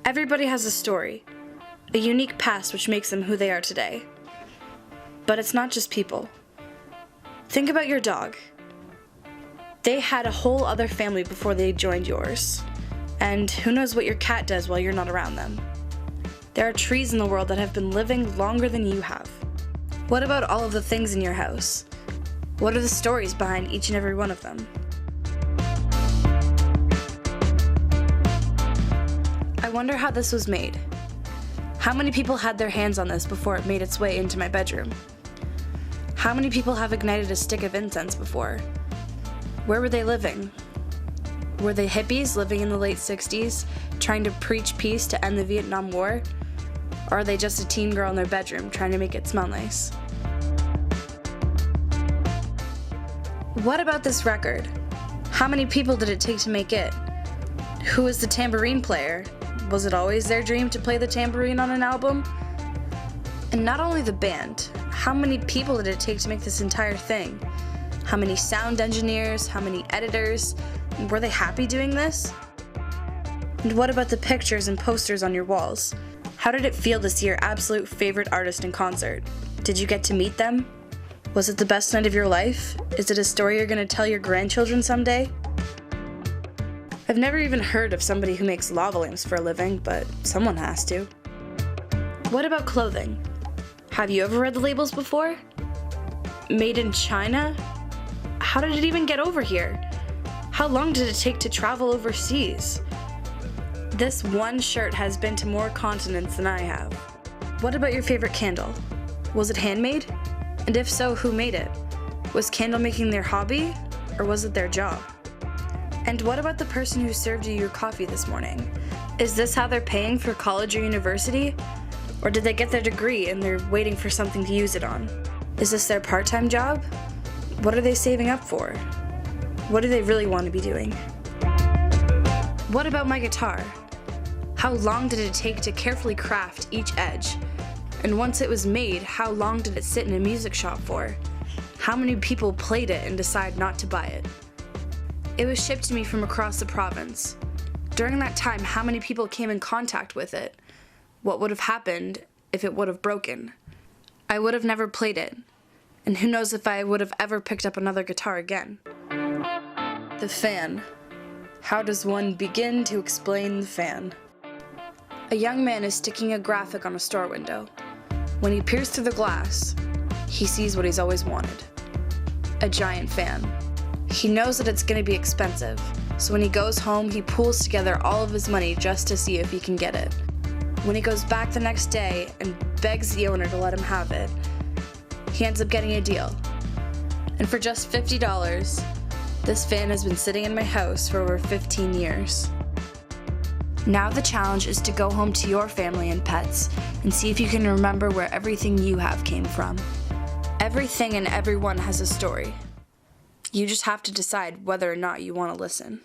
Everybody has a story, a unique past which makes them who they are today. But it's not just people. Think about your dog. They had a whole other family before they joined yours. And who knows what your cat does while you're not around them. There are trees in the world that have been living longer than you have. What about all of the things in your house? What are the stories behind each and every one of them? I wonder how this was made. How many people had their hands on this before it made its way into my bedroom? How many people have ignited a stick of incense before? Where were they living? Were they hippies living in the late 60s, trying to preach peace to end the Vietnam War? Or are they just a teen girl in their bedroom trying to make it smell nice? What about this record? How many people did it take to make it? Who was the tambourine player? Was it always their dream to play the tambourine on an album? And not only the band, how many people did it take to make this entire thing? How many sound engineers? How many editors? And were they happy doing this? And what about the pictures and posters on your walls? How did it feel to see your absolute favorite artist in concert? Did you get to meet them? Was it the best night of your life? Is it a story you're going to tell your grandchildren someday? I've never even heard of somebody who makes lava lamps for a living, but someone has to. What about clothing? Have you ever read the labels before? Made in China? How did it even get over here? How long did it take to travel overseas? This one shirt has been to more continents than I have. What about your favorite candle? Was it handmade? And if so, who made it? Was candle making their hobby, or was it their job? And what about the person who served you your coffee this morning? Is this how they're paying for college or university? Or did they get their degree and they're waiting for something to use it on? Is this their part-time job? What are they saving up for? What do they really want to be doing? What about my guitar? How long did it take to carefully craft each edge? And once it was made, how long did it sit in a music shop for? How many people played it and decided not to buy it? It was shipped to me from across the province. During that time, how many people came in contact with it? What would have happened if it would have broken? I would have never played it, and who knows if I would have ever picked up another guitar again. The fan. How does one begin to explain the fan? A young man is sticking a graphic on a store window. When he peers through the glass, he sees what he's always wanted. A giant fan. He knows that it's going to be expensive, so when he goes home, he pools together all of his money just to see if he can get it. When he goes back the next day and begs the owner to let him have it, he ends up getting a deal. And for just $50, this fan has been sitting in my house for over 15 years. Now the challenge is to go home to your family and pets and see if you can remember where everything you have came from. Everything and everyone has a story. You just have to decide whether or not you want to listen.